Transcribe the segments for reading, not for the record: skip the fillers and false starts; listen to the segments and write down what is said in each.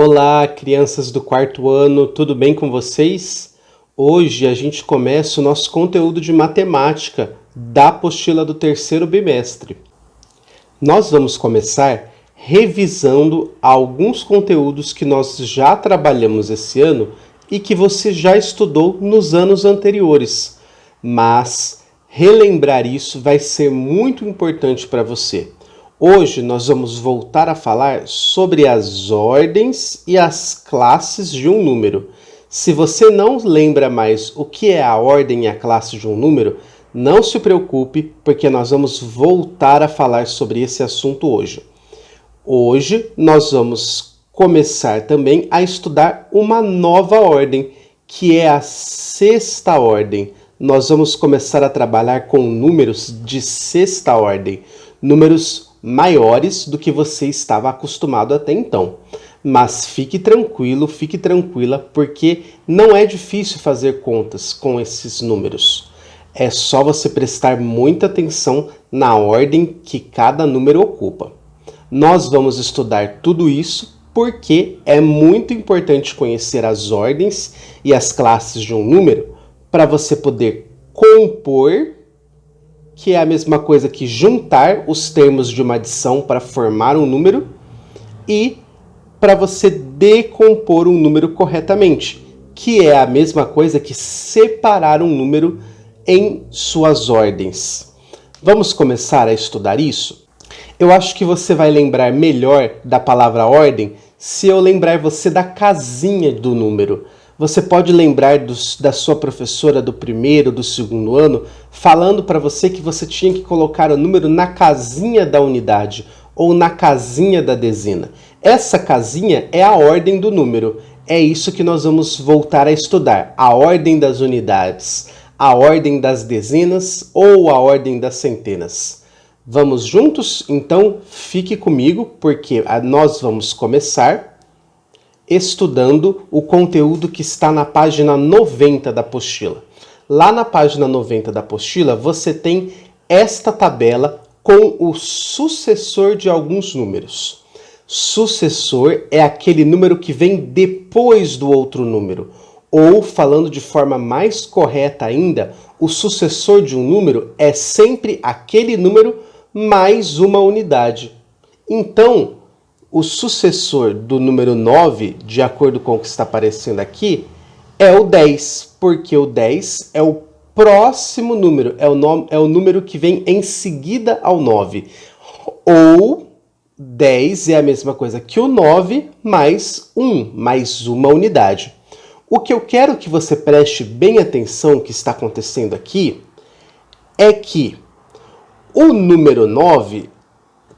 Olá, crianças do quarto ano, tudo bem com vocês? Hoje a gente começa o nosso conteúdo de matemática da apostila do terceiro bimestre. Nós vamos começar revisando alguns conteúdos que nós já trabalhamos esse ano e que você já estudou nos anos anteriores, mas relembrar isso vai ser muito importante para você. Hoje nós vamos voltar a falar sobre as ordens e as classes de um número. Se você não lembra mais o que é a ordem e a classe de um número, não se preocupe, porque nós vamos voltar a falar sobre esse assunto hoje. Hoje nós vamos começar também a estudar uma nova ordem, que é a sexta ordem. Nós vamos começar a trabalhar com números de sexta ordem, números maiores do que você estava acostumado até então. Mas fique tranquilo, fique tranquila, porque não é difícil fazer contas com esses números. É só você prestar muita atenção na ordem que cada número ocupa. Nós vamos estudar tudo isso porque é muito importante conhecer as ordens e as classes de um número para você poder compor, que é a mesma coisa que juntar os termos de uma adição para formar um número, e para você decompor um número corretamente, que é a mesma coisa que separar um número em suas ordens. Vamos começar a estudar isso? Eu acho que você vai lembrar melhor da palavra ordem se eu lembrar você da casinha do número. Você pode lembrar da sua professora do primeiro, do segundo ano, falando para você que você tinha que colocar o número na casinha da unidade ou na casinha da dezena. Essa casinha é a ordem do número. É isso que nós vamos voltar a estudar. A ordem das unidades, a ordem das dezenas ou a ordem das centenas. Vamos juntos? Então fique comigo, porque nós vamos começar estudando o conteúdo que está na página 90 da apostila. Lá na página 90 da apostila, você tem esta tabela com o sucessor de alguns números. Sucessor é aquele número que vem depois do outro número. Ou, falando de forma mais correta ainda, o sucessor de um número é sempre aquele número mais uma unidade. Então, o sucessor do número 9, de acordo com o que está aparecendo aqui, é o 10, porque o 10 é o próximo número, é o número que vem em seguida ao 9. Ou 10 é a mesma coisa que o 9 mais 1, mais uma unidade. O que eu quero que você preste bem atenção que está acontecendo aqui é que o número 9...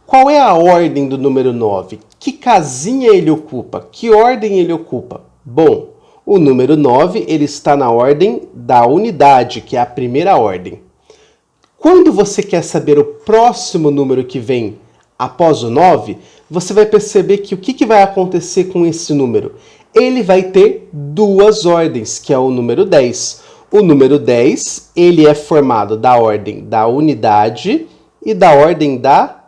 Qual é a ordem do número 9? Que casinha ele ocupa? Que ordem ele ocupa? Bom, o número 9 ele está na ordem da unidade, que é a primeira ordem. Quando você quer saber o próximo número que vem após o 9, você vai perceber que o que vai acontecer com esse número? Ele vai ter duas ordens, que é o número 10. O número 10 ele é formado da ordem da unidade e da ordem da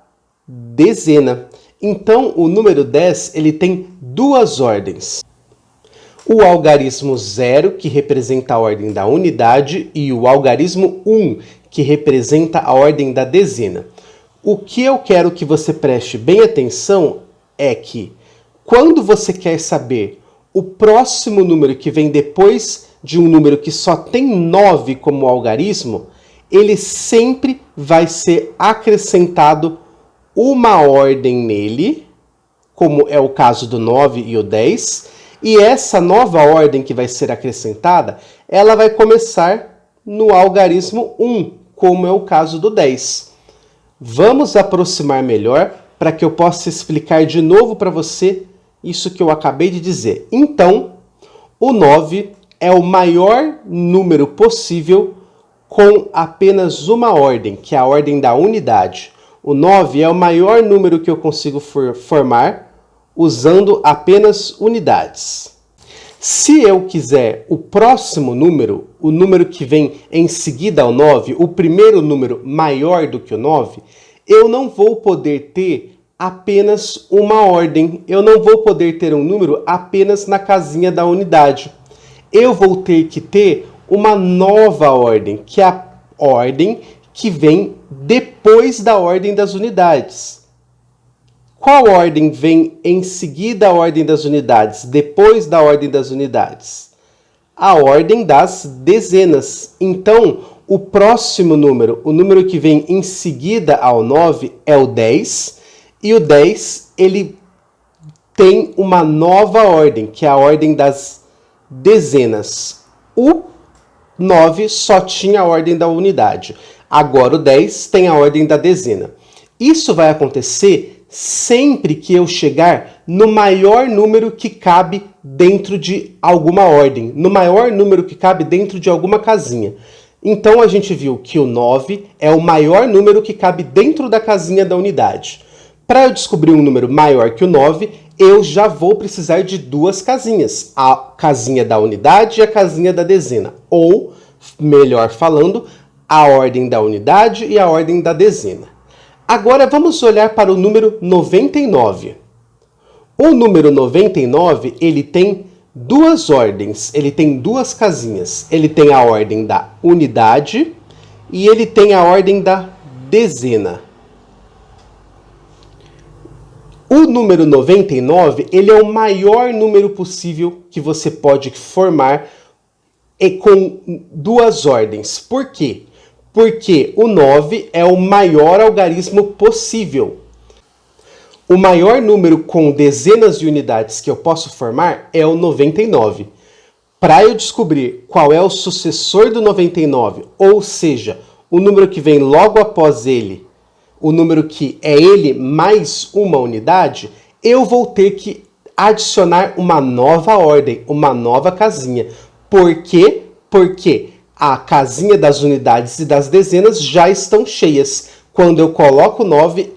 dezena. Então, o número 10 ele tem duas ordens. O algarismo 0, que representa a ordem da unidade, e o algarismo 1, que representa a ordem da dezena. O que eu quero que você preste bem atenção é que, quando você quer saber o próximo número que vem depois de um número que só tem 9 como algarismo, ele sempre vai ser acrescentado uma ordem nele, como é o caso do 9 e o 10, e essa nova ordem que vai ser acrescentada, ela vai começar no algarismo 1, como é o caso do 10. Vamos aproximar melhor para que eu possa explicar de novo para você isso que eu acabei de dizer. Então, o 9 é o maior número possível com apenas uma ordem, que é a ordem da unidade. O 9 é o maior número que eu consigo formar usando apenas unidades. Se eu quiser o próximo número, o número que vem em seguida ao 9, o primeiro número maior do que o 9, eu não vou poder ter apenas uma ordem. Eu não vou poder ter um número apenas na casinha da unidade. Eu vou ter que ter uma nova ordem, que é a ordem que vem depois da ordem das unidades. Qual ordem vem em seguida à ordem das unidades, depois da ordem das unidades? A ordem das dezenas. Então, o próximo número, o número que vem em seguida ao 9 é o 10, e o 10 ele tem uma nova ordem, que é a ordem das dezenas. O 9 só tinha a ordem da unidade. Agora o 10 tem a ordem da dezena. Isso vai acontecer sempre que eu chegar no maior número que cabe dentro de alguma ordem, no maior número que cabe dentro de alguma casinha. Então a gente viu que o 9 é o maior número que cabe dentro da casinha da unidade. Para eu descobrir um número maior que o 9, eu já vou precisar de duas casinhas, a casinha da unidade e a casinha da dezena, ou, melhor falando, a ordem da unidade e a ordem da dezena. Agora vamos olhar para o número 99. O número 99, ele tem duas ordens, ele tem duas casinhas. Ele tem a ordem da unidade e ele tem a ordem da dezena. O número 99, ele é o maior número possível que você pode formar com duas ordens. Por quê? Porque o 9 é o maior algarismo possível. O maior número com dezenas de unidades que eu posso formar é o 99. Para eu descobrir qual é o sucessor do 99, ou seja, o número que vem logo após ele, o número que é ele mais uma unidade, eu vou ter que adicionar uma nova ordem, uma nova casinha. Por quê? Porque a casinha das unidades e das dezenas já estão cheias. Quando eu coloco 9,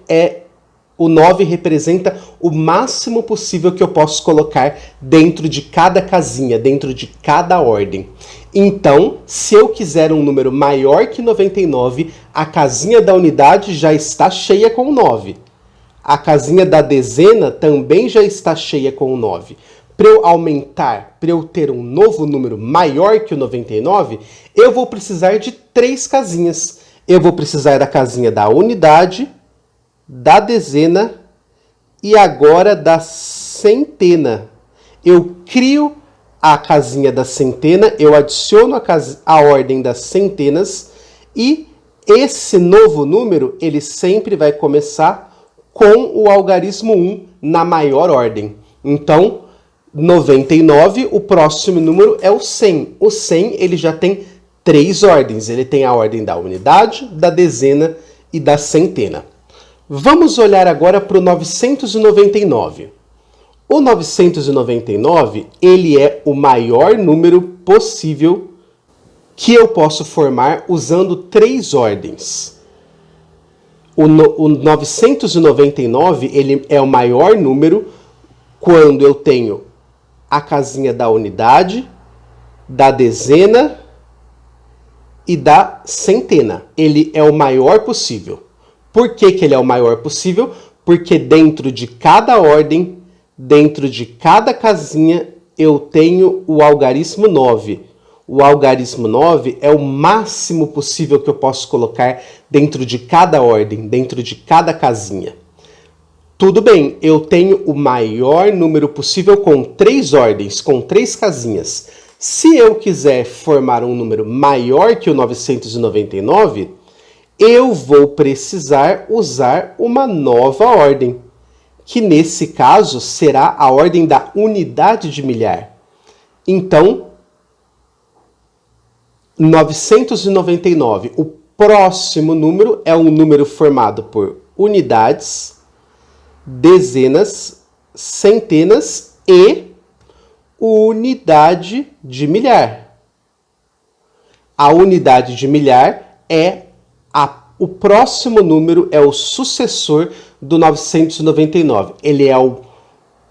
o 9 representa o máximo possível que eu posso colocar dentro de cada casinha, dentro de cada ordem. Então, se eu quiser um número maior que 99, a casinha da unidade já está cheia com 9. A casinha da dezena também já está cheia com 9. Para eu aumentar, para eu ter um novo número maior que o 99, eu vou precisar de 3 casinhas. Eu vou precisar da casinha da unidade, da dezena e agora da centena. Eu crio a casinha da centena, eu adiciono a ordem das centenas e esse novo número, ele sempre vai começar com o algarismo 1 na maior ordem. Então, 99, o próximo número é o 100. O 100, ele já tem 3 ordens. Ele tem a ordem da unidade, da dezena e da centena. Vamos olhar agora para o 999. O 999, ele é o maior número possível que eu posso formar usando 3 ordens. O 999, ele é o maior número quando eu tenho a casinha da unidade, da dezena e da centena. Ele é o maior possível. Por que ele é o maior possível? Porque dentro de cada ordem, dentro de cada casinha, eu tenho o algarismo 9. O algarismo 9 é o máximo possível que eu posso colocar dentro de cada ordem, dentro de cada casinha. Tudo bem, eu tenho o maior número possível com 3 ordens, com 3 casinhas. Se eu quiser formar um número maior que o 999, eu vou precisar usar uma nova ordem, que nesse caso será a ordem da unidade de milhar. Então, 999, o próximo número é um número formado por unidades, dezenas, centenas e unidade de milhar. A unidade de milhar é o próximo número, é o sucessor do 999. Ele é o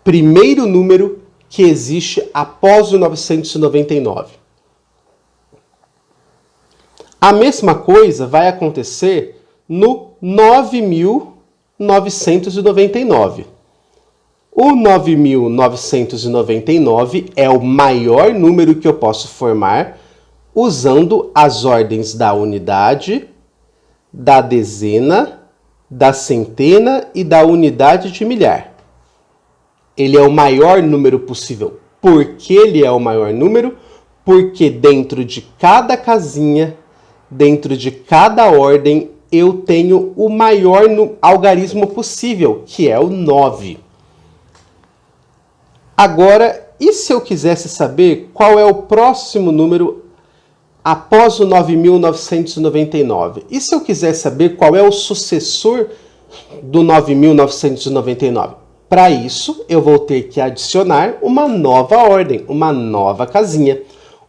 primeiro número que existe após o 999. A mesma coisa vai acontecer no 9.000 9.999. O 9.999 é o maior número que eu posso formar usando as ordens da unidade, da dezena, da centena e da unidade de milhar. Ele é o maior número possível. Por que ele é o maior número? Porque dentro de cada casinha, dentro de cada ordem, eu tenho o maior algarismo possível, que é o 9. Agora, e se eu quisesse saber qual é o próximo número após o 9.999? E se eu quiser saber qual é o sucessor do 9.999? Para isso, eu vou ter que adicionar uma nova ordem, uma nova casinha.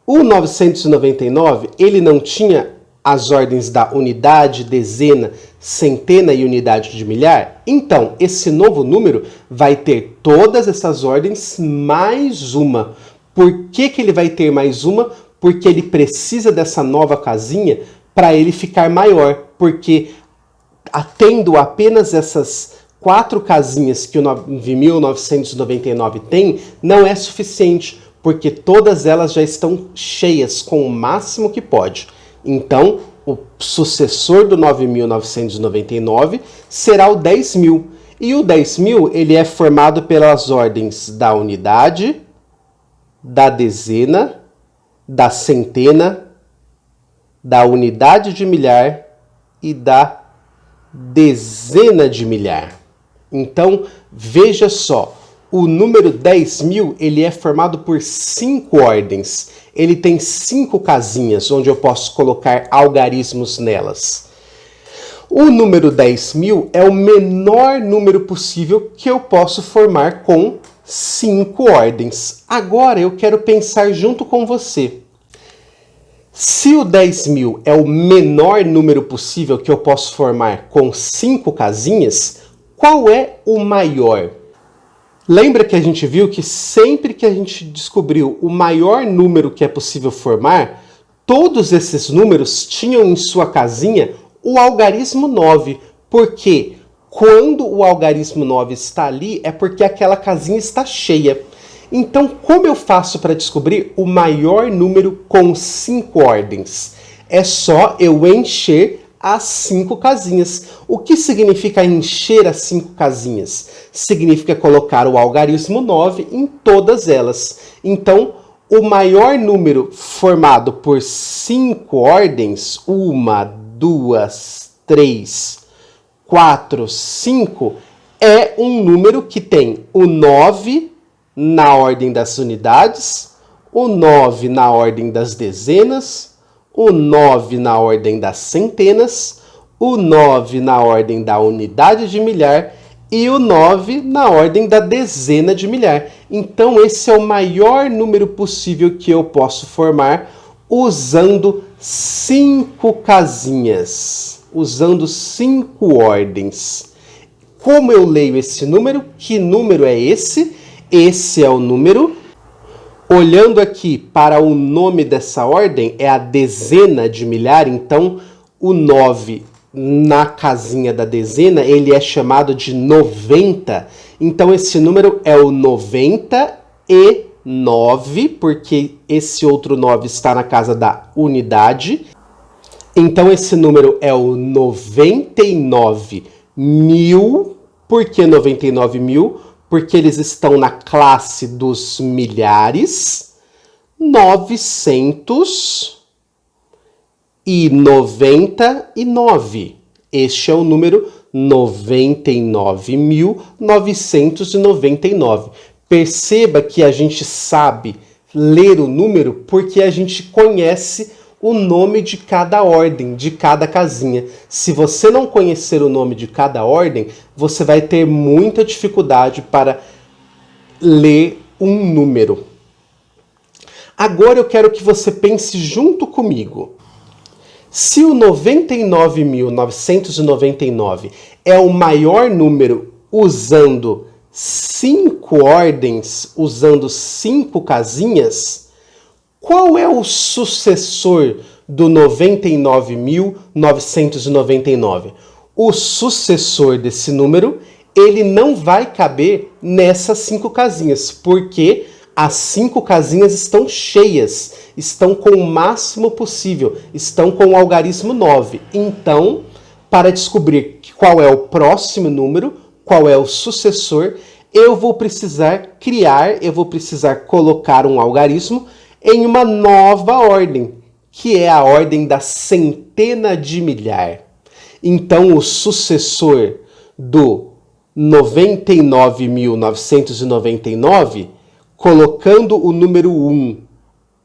O 999, ele não tinha as ordens da unidade, dezena, centena e unidade de milhar? Então, esse novo número vai ter todas essas ordens mais uma. Por que ele vai ter mais uma? Porque ele precisa dessa nova casinha para ele ficar maior. Porque tendo apenas essas 4 casinhas que o 9.999 tem, não é suficiente, porque todas elas já estão cheias com o máximo que pode. Então, o sucessor do 9.999 será o 10.000. E o 10.000 ele é formado pelas ordens da unidade, da dezena, da centena, da unidade de milhar e da dezena de milhar. Então, veja só, o número 10.000 ele é formado por 5 ordens. Ele tem 5 casinhas onde eu posso colocar algarismos nelas. O número 10.000 é o menor número possível que eu posso formar com 5 ordens. Agora eu quero pensar junto com você. Se o 10.000 é o menor número possível que eu posso formar com 5 casinhas, qual é o maior? Lembra que a gente viu que sempre que a gente descobriu o maior número que é possível formar, todos esses números tinham em sua casinha o algarismo 9. Porque quando o algarismo 9 está ali, é porque aquela casinha está cheia. Então, como eu faço para descobrir o maior número com 5 ordens? É só eu encher as 5 casinhas. O que significa encher as 5 casinhas? Significa colocar o algarismo 9 em todas elas. Então, o maior número formado por 5 ordens, 1, 2, 3, 4, 5, é um número que tem o 9 na ordem das unidades, o 9 na ordem das dezenas, o 9 na ordem das centenas, o 9 na ordem da unidade de milhar e o 9 na ordem da dezena de milhar. Então, esse é o maior número possível que eu posso formar usando 5 casinhas, usando 5 ordens. Como eu leio esse número? Que número é esse? Esse é o número. Olhando aqui para o nome dessa ordem, é a dezena de milhar, então o 9 na casinha da dezena, ele é chamado de 90. Então esse número é o 99, porque esse outro 9 está na casa da unidade. Então esse número é o 99.000. Por que 99.000? Porque eles estão na classe dos milhares. 999. Este é o número 99.999. Perceba que a gente sabe ler o número porque a gente conhece o nome de cada ordem, de cada casinha. Se você não conhecer o nome de cada ordem, você vai ter muita dificuldade para ler um número. Agora eu quero que você pense junto comigo. Se o 99.999 é o maior número usando 5 ordens, usando 5 casinhas, qual é o sucessor do 99.999? o sucessor desse número, ele não vai caber nessas 5 casinhas, porque as 5 casinhas estão cheias, estão com o máximo possível, estão com o algarismo 9. Então, para descobrir qual é o próximo número, qual é o sucessor, eu vou precisar colocar um algarismo em uma nova ordem, que é a ordem da centena de milhar. Então, o sucessor do 99.999, colocando o número 1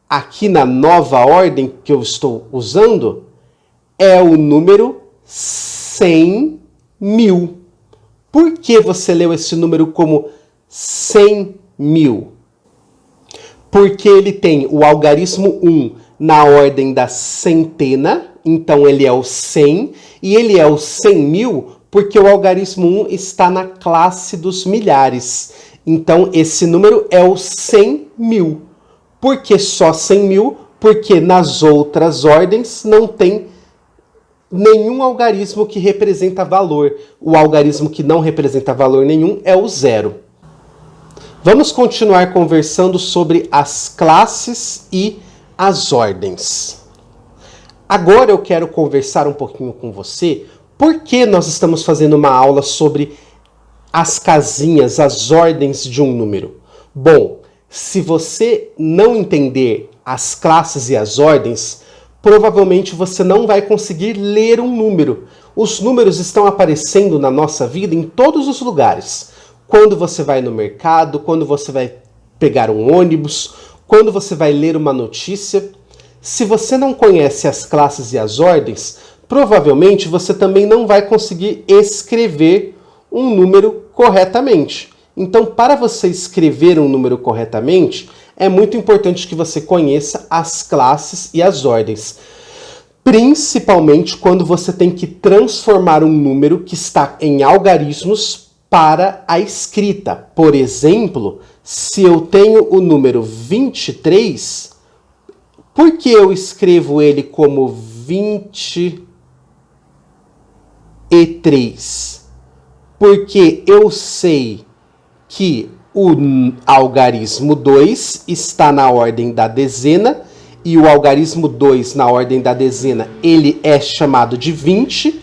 aqui na nova ordem que eu estou usando, é o número 100.000. Por que você leu esse número como 100.000? Porque ele tem o algarismo 1 na ordem da centena, então ele é o 100, e ele é o 100.000 porque o algarismo 1 está na classe dos milhares. Então esse número é o 100.000. Por que só 100.000? Porque nas outras ordens não tem nenhum algarismo que representa valor. O algarismo que não representa valor nenhum é o 0. Vamos continuar conversando sobre as classes e as ordens. Agora eu quero conversar um pouquinho com você por que nós estamos fazendo uma aula sobre as casinhas, as ordens de um número. Bom, se você não entender as classes e as ordens, provavelmente você não vai conseguir ler um número. Os números estão aparecendo na nossa vida em todos os lugares. Quando você vai no mercado, quando você vai pegar um ônibus, quando você vai ler uma notícia. Se você não conhece as classes e as ordens, provavelmente você também não vai conseguir escrever um número corretamente. Então, para você escrever um número corretamente, é muito importante que você conheça as classes e as ordens. Principalmente quando você tem que transformar um número que está em algarismos para a escrita. Por exemplo, se eu tenho o número 23, por que eu escrevo ele como 23? Porque eu sei que o algarismo 2 está na ordem da dezena e o algarismo 2 na ordem da dezena ele é chamado de 20,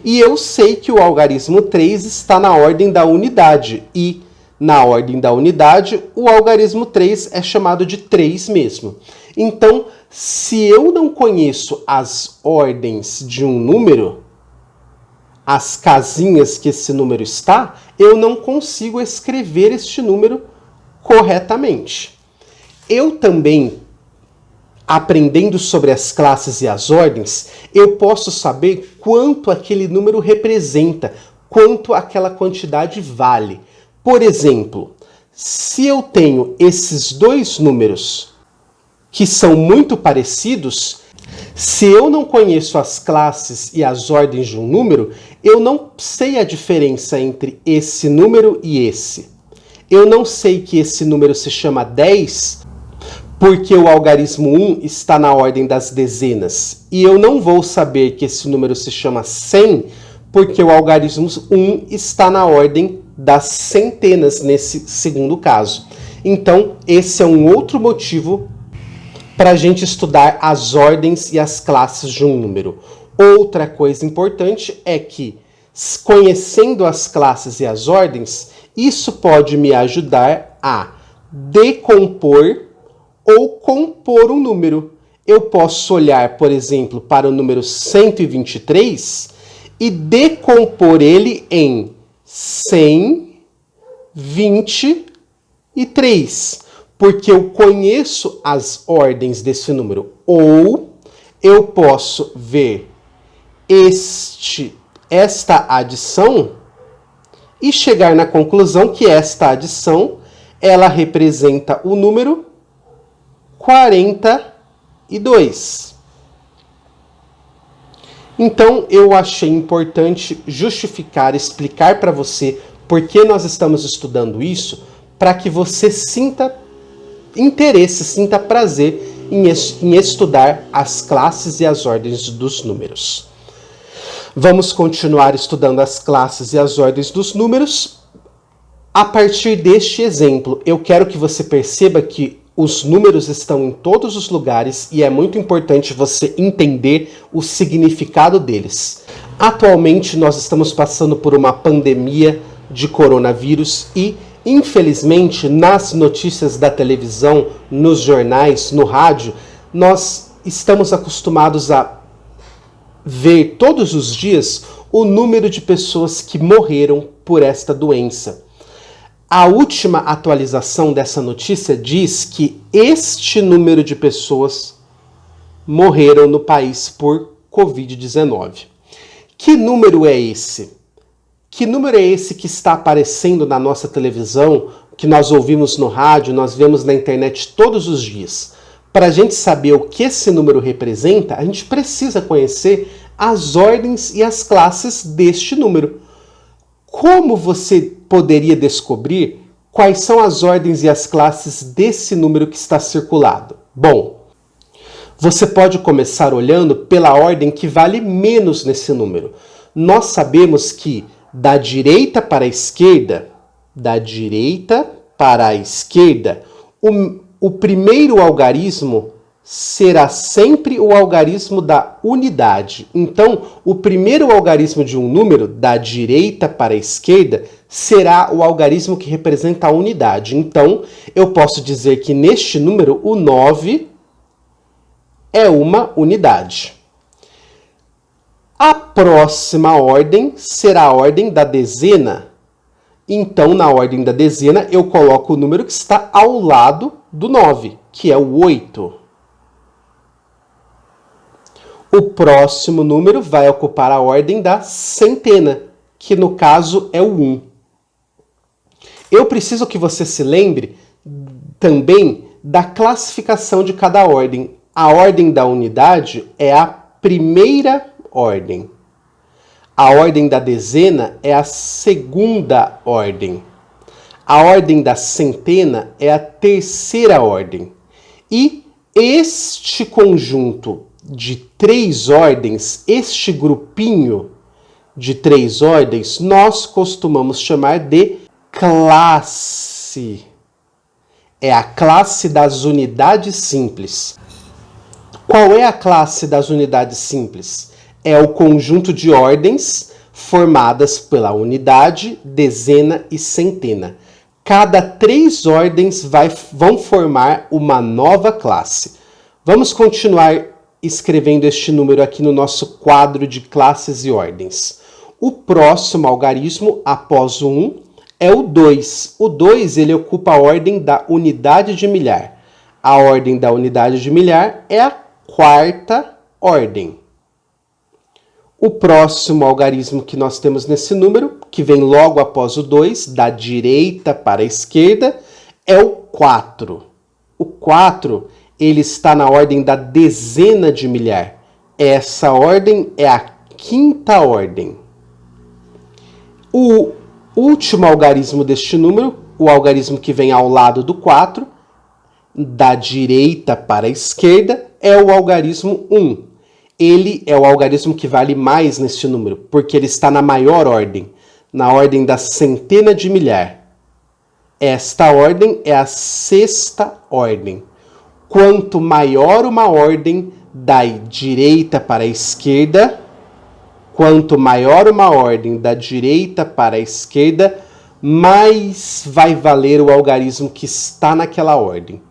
e eu sei que o algarismo 3 está na ordem da unidade e na ordem da unidade o algarismo 3 é chamado de 3 mesmo. Então, se eu não conheço as ordens de um número, as casinhas que esse número está, eu não consigo escrever este número corretamente. Eu também, aprendendo sobre as classes e as ordens, eu posso saber quanto aquele número representa, quanto aquela quantidade vale. Por exemplo, se eu tenho esses dois números que são muito parecidos, se eu não conheço as classes e as ordens de um número, eu não sei a diferença entre esse número e esse. Eu não sei que esse número se chama 10 porque o algarismo 1 está na ordem das dezenas. E eu não vou saber que esse número se chama 100 porque o algarismo 1 está na ordem das centenas nesse segundo caso. Então, esse é um outro motivo para a gente estudar as ordens e as classes de um número. Outra coisa importante é que, conhecendo as classes e as ordens, isso pode me ajudar a decompor ou compor um número. Eu posso olhar, por exemplo, para o número 123 e decompor ele em 123. Porque eu conheço as ordens desse número. Ou eu posso ver esta adição e chegar na conclusão que esta adição ela representa o número 42. Então eu achei importante justificar, explicar para você por que nós estamos estudando isso, para que você sinta interesse, sinta prazer em estudar as classes e as ordens dos números. Vamos continuar estudando as classes e as ordens dos números. A partir deste exemplo, eu quero que você perceba que os números estão em todos os lugares e é muito importante você entender o significado deles. Atualmente, nós estamos passando por uma pandemia de coronavírus e, infelizmente, nas notícias da televisão, nos jornais, no rádio, nós estamos acostumados a ver todos os dias o número de pessoas que morreram por esta doença. A última atualização dessa notícia diz que este número de pessoas morreram no país por Covid-19. Que número é esse? Que número é esse que está aparecendo na nossa televisão, que nós ouvimos no rádio, nós vemos na internet todos os dias? Para a gente saber o que esse número representa, a gente precisa conhecer as ordens e as classes deste número. Como você poderia descobrir quais são as ordens e as classes desse número que está circulado? Bom, você pode começar olhando pela ordem que vale menos nesse número. Nós sabemos que da direita para a esquerda, o primeiro algarismo será sempre o algarismo da unidade. Então, o primeiro algarismo de um número, da direita para a esquerda, será o algarismo que representa a unidade. Então, eu posso dizer que neste número, o 9 é uma unidade. A próxima ordem será a ordem da dezena. Então, na ordem da dezena, eu coloco o número que está ao lado do 9, que é o 8. O próximo número vai ocupar a ordem da centena, que no caso é o 1. Eu preciso que você se lembre também da classificação de cada ordem. A ordem da unidade é a primeira ordem. A ordem da dezena é a segunda ordem. A ordem da centena é a terceira ordem. E este conjunto de 3 ordens, este grupinho de 3 ordens, nós costumamos chamar de classe. É a classe das unidades simples. Qual é a classe das unidades simples? É o conjunto de ordens formadas pela unidade, dezena e centena. Cada 3 ordens vão formar uma nova classe. Vamos continuar escrevendo este número aqui no nosso quadro de classes e ordens. O próximo algarismo, após o 1, é o 2. O 2 ele ocupa a ordem da unidade de milhar. A ordem da unidade de milhar é a quarta ordem. O próximo algarismo que nós temos nesse número, que vem logo após o 2, da direita para a esquerda, é o 4. O 4 ele está na ordem da dezena de milhar. Essa ordem é a quinta ordem. O último algarismo deste número, o algarismo que vem ao lado do 4, da direita para a esquerda, é o algarismo 1. Ele é o algarismo que vale mais neste número, porque ele está na maior ordem, na ordem da centena de milhar. Esta ordem é a sexta ordem. Quanto maior uma ordem da direita para a esquerda, mais vai valer o algarismo que está naquela ordem.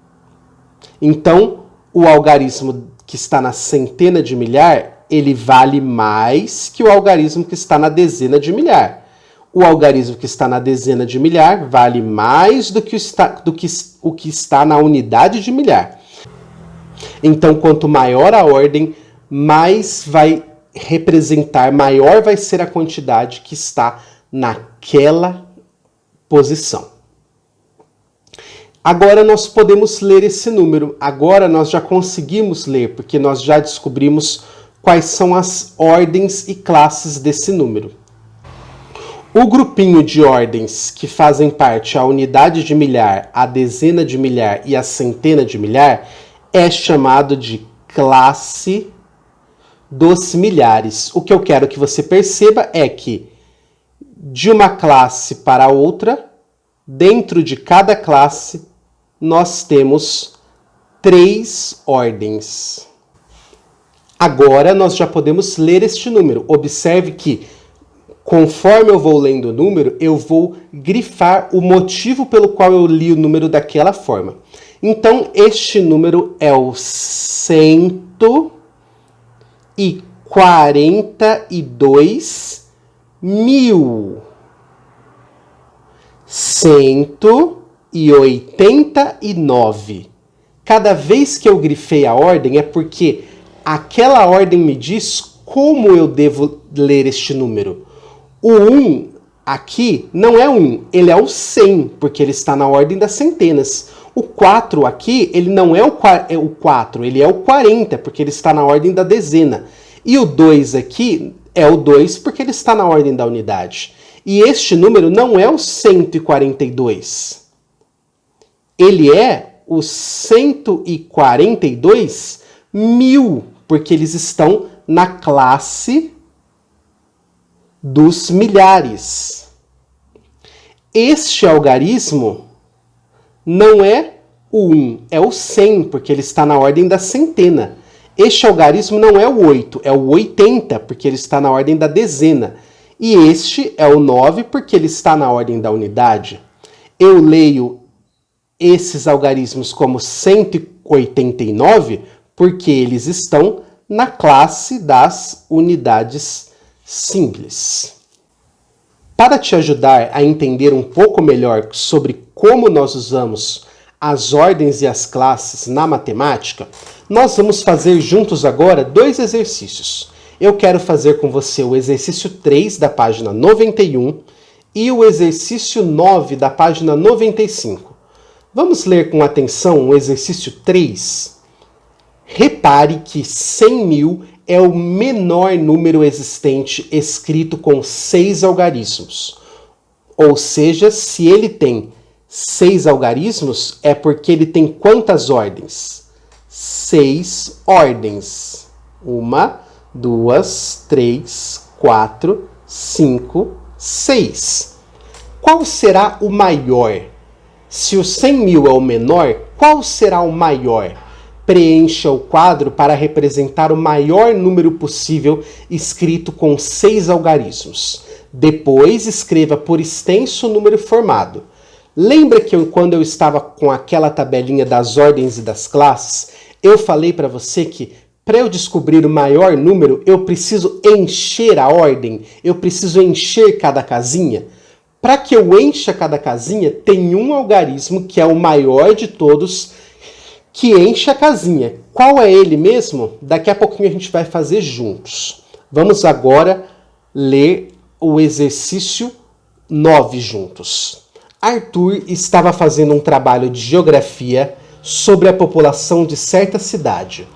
Então, o algarismo que está na centena de milhar, ele vale mais que o algarismo que está na dezena de milhar. O algarismo que está na dezena de milhar vale mais do que o que está na unidade de milhar. Então, quanto maior a ordem, mais vai representar, maior vai ser a quantidade que está naquela posição. Agora nós podemos ler esse número. Agora nós já conseguimos ler, porque nós já descobrimos quais são as ordens e classes desse número. O grupinho de ordens que fazem parte a unidade de milhar, a dezena de milhar e a centena de milhar é chamado de classe dos milhares. O que eu quero que você perceba é que de uma classe para outra, dentro de cada classe, nós temos 3 ordens. Agora nós já podemos ler este número. Observe que, conforme eu vou lendo o número, eu vou grifar o motivo pelo qual eu li o número daquela forma. Então, este número é o 142.189. Cada vez que eu grifei a ordem é porque aquela ordem me diz como eu devo ler este número. O 1 aqui não é 1, ele é o 100, porque ele está na ordem das centenas. O 4 aqui, ele não é o 4, ele é o 40, porque ele está na ordem da dezena. E o 2 aqui é o 2, porque ele está na ordem da unidade. E este número não é o 142. Ele é o 142.000, porque eles estão na classe dos milhares. Este algarismo não é o 1, é o 100, porque ele está na ordem da centena. Este algarismo não é o 8, é o 80, porque ele está na ordem da dezena. E este é o 9, porque ele está na ordem da unidade. Eu leio esses algarismos como 189, porque eles estão na classe das unidades simples. Para te ajudar a entender um pouco melhor sobre como nós usamos as ordens e as classes na matemática, nós vamos fazer juntos agora 2 exercícios. Eu quero fazer com você o exercício 3 da página 91 e o exercício 9 da página 95. Vamos ler com atenção o exercício 3? Repare que 100.000 é o menor número existente escrito com 6 algarismos. Ou seja, se ele tem 6 algarismos, é porque ele tem quantas ordens? 6 ordens. 1, 2, 3, 4, 5, 6. Qual será o maior? Se o 100.000 é o menor, qual será o maior? Preencha o quadro para representar o maior número possível escrito com 6 algarismos. Depois, escreva por extenso o número formado. Lembra que quando eu estava com aquela tabelinha das ordens e das classes, eu falei para você que para eu descobrir o maior número, eu preciso encher a ordem, eu preciso encher cada casinha. Para que eu encha cada casinha, tem um algarismo que é o maior de todos, que enche a casinha. Qual é ele mesmo? Daqui a pouquinho a gente vai fazer juntos. Vamos agora ler o exercício 9 juntos. Arthur estava fazendo um trabalho de geografia sobre a população de certa cidade.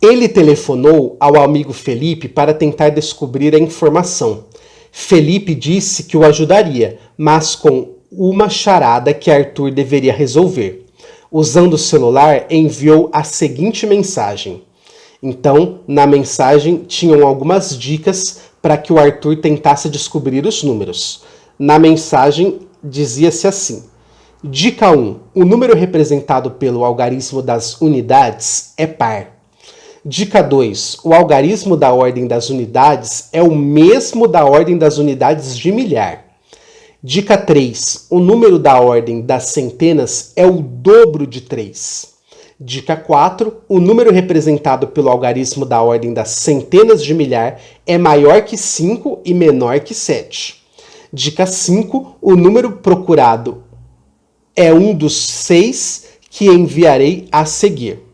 Ele telefonou ao amigo Felipe para tentar descobrir a informação. Felipe disse que o ajudaria, mas com uma charada que Arthur deveria resolver. Usando o celular, enviou a seguinte mensagem. Então, na mensagem, tinham algumas dicas para que o Arthur tentasse descobrir os números. Na mensagem, dizia-se assim. Dica 1. O número representado pelo algarismo das unidades é par. Dica 2. O algarismo da ordem das unidades é o mesmo da ordem das unidades de milhar. Dica 3. O número da ordem das centenas é o dobro de 3. Dica 4. O número representado pelo algarismo da ordem das centenas de milhar é maior que 5 e menor que 7. Dica 5. O número procurado é um dos 6 que enviarei a seguir.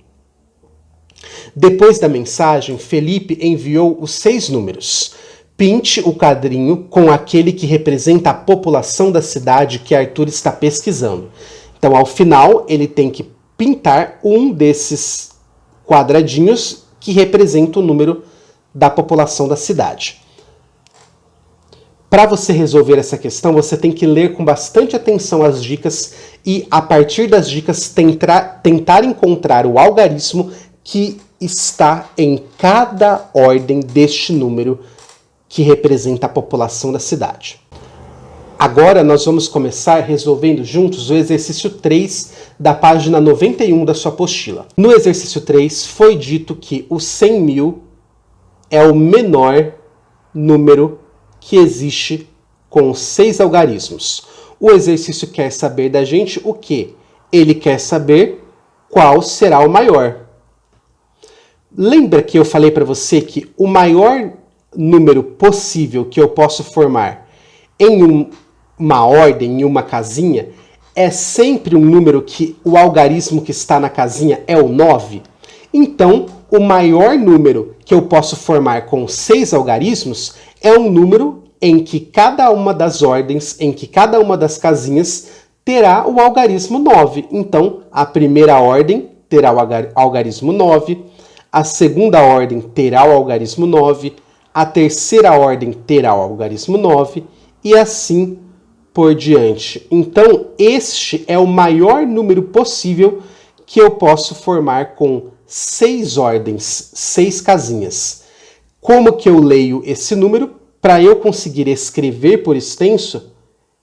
Depois da mensagem, Felipe enviou os 6 números. Pinte o quadrinho com aquele que representa a população da cidade que Arthur está pesquisando. Então, ao final, ele tem que pintar um desses quadradinhos que representa o número da população da cidade. Para você resolver essa questão, você tem que ler com bastante atenção as dicas e, a partir das dicas, tentar encontrar o algarismo que está em cada ordem deste número que representa a população da cidade. Agora nós vamos começar resolvendo juntos o exercício 3 da página 91 da sua apostila. No exercício 3 foi dito que o 100.000 é o menor número que existe com 6 algarismos. O exercício quer saber da gente o quê? Ele quer saber qual será o maior. Lembra que eu falei para você que o maior número possível que eu posso formar em uma ordem, em uma casinha, é sempre um número que o algarismo que está na casinha é o 9? Então, o maior número que eu posso formar com 6 algarismos é um número em que cada uma das ordens, em que cada uma das casinhas terá o algarismo 9. Então, a primeira ordem terá o algarismo 9, a segunda ordem terá o algarismo 9, a terceira ordem terá o algarismo 9 e assim por diante. Então, este é o maior número possível que eu posso formar com 6 ordens, 6 casinhas. Como que eu leio esse número? Para eu conseguir escrever por extenso,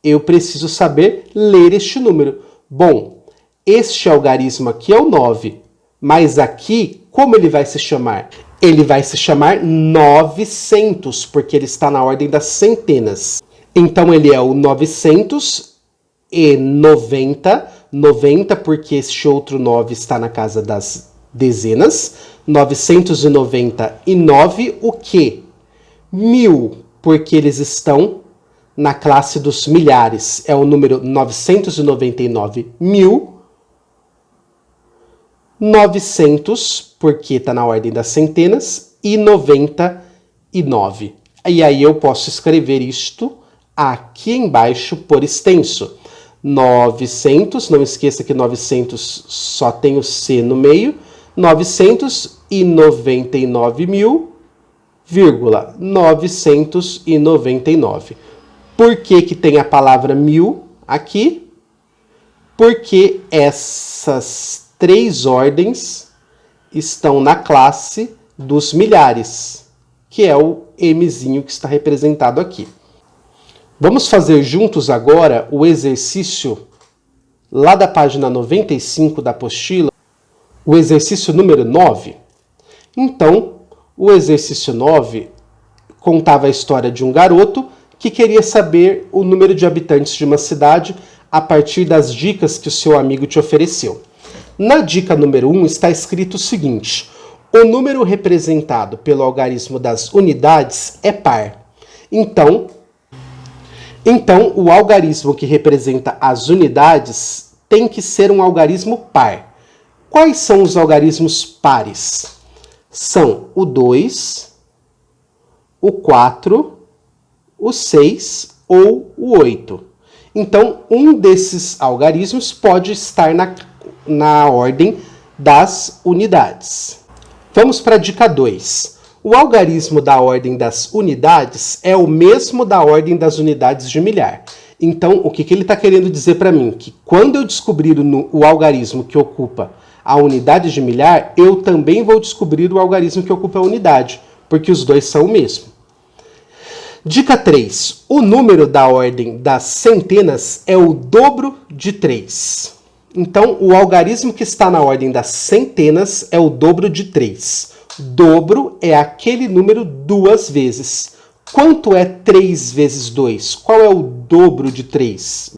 eu preciso saber ler este número. Bom, este algarismo aqui é o 9, mas aqui, como ele vai se chamar? Ele vai se chamar 900, porque ele está na ordem das centenas. Então, ele é o 990, 90 porque este outro 9 está na casa das dezenas, 999, o quê? 1000, porque eles estão na classe dos milhares, é o número 999.000, 900, porque está na ordem das centenas, e 99. E aí eu posso escrever isto aqui embaixo por extenso. 900, não esqueça que 900 só tem o C no meio, 999.999. Por que que tem a palavra 1000 aqui? Porque essas 3 ordens estão na classe dos milhares, que é o Mzinho que está representado aqui. Vamos fazer juntos agora o exercício lá da página 95 da apostila, o exercício número 9. Então, o exercício 9 contava a história de um garoto que queria saber o número de habitantes de uma cidade a partir das dicas que o seu amigo te ofereceu. Na dica número 1 está escrito o seguinte: o número representado pelo algarismo das unidades é par. Então, o algarismo que representa as unidades tem que ser um algarismo par. Quais são os algarismos pares? São o 2, o 4, o 6 ou o 8. Então, um desses algarismos pode estar na ordem das unidades. Vamos para a dica 2. O algarismo da ordem das unidades é o mesmo da ordem das unidades de milhar. Então, o que ele está querendo dizer para mim? Que quando eu descobrir o algarismo que ocupa a unidade de milhar, eu também vou descobrir o algarismo que ocupa a unidade, porque os dois são o mesmo. Dica 3. O número da ordem das centenas é o dobro de 3. Então, o algarismo que está na ordem das centenas é o dobro de 3. Dobro é aquele número 2 vezes. Quanto é 3 vezes 2? Qual é o dobro de 3?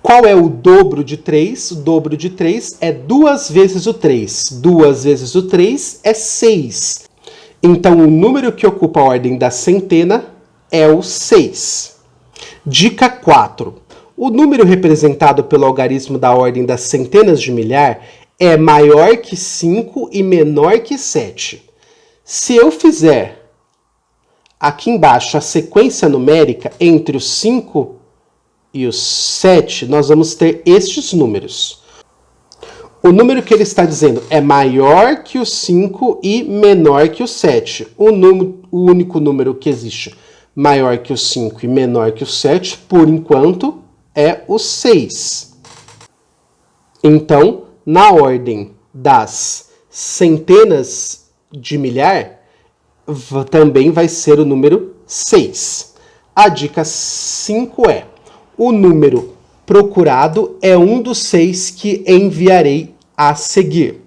Qual é o dobro de 3? O dobro de 3 é 2 vezes o 3. 2 vezes o 3 é 6. Então, o número que ocupa a ordem da centena é o 6. Dica 4. O número representado pelo algarismo da ordem das centenas de milhar é maior que 5 e menor que 7. Se eu fizer aqui embaixo a sequência numérica entre os 5 e os 7, nós vamos ter estes números. O número que ele está dizendo é maior que o 5 e menor que o 7. O único número que existe maior que o 5 e menor que o 7, por enquanto, é o 6. Então, na ordem das centenas de milhar também vai ser o número 6. A dica 5 é: o número procurado é um dos 6 que enviarei a seguir.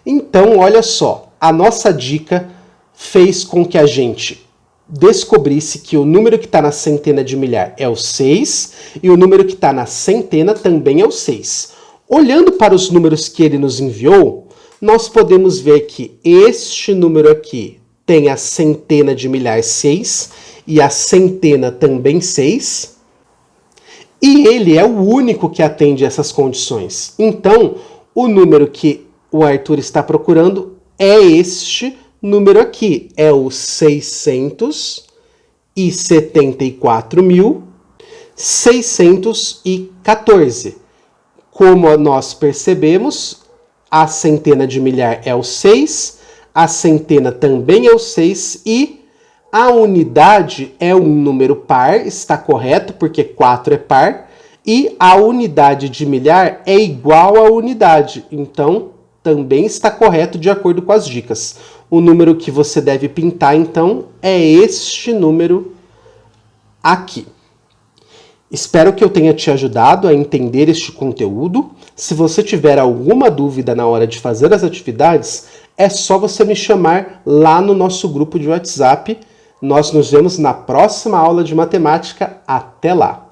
Então, olha só, a nossa dica fez com que a gente descobrisse que o número que está na centena de milhar é o 6 e o número que está na centena também é o 6. Olhando para os números que ele nos enviou, nós podemos ver que este número aqui tem a centena de milhar 6 e a centena também 6. E ele é o único que atende essas condições. Então, o número que o Arthur está procurando é este número aqui. É o 674.614. Como nós percebemos, a centena de milhar é o 6, a centena também é o 6 e a unidade é um número par, está correto, porque 4 é par, e a unidade de milhar é igual à unidade, então também está correto de acordo com as dicas. O número que você deve pintar, então, é este número aqui. Espero que eu tenha te ajudado a entender este conteúdo. Se você tiver alguma dúvida na hora de fazer as atividades, é só você me chamar lá no nosso grupo de WhatsApp. Nós nos vemos na próxima aula de matemática. Até lá!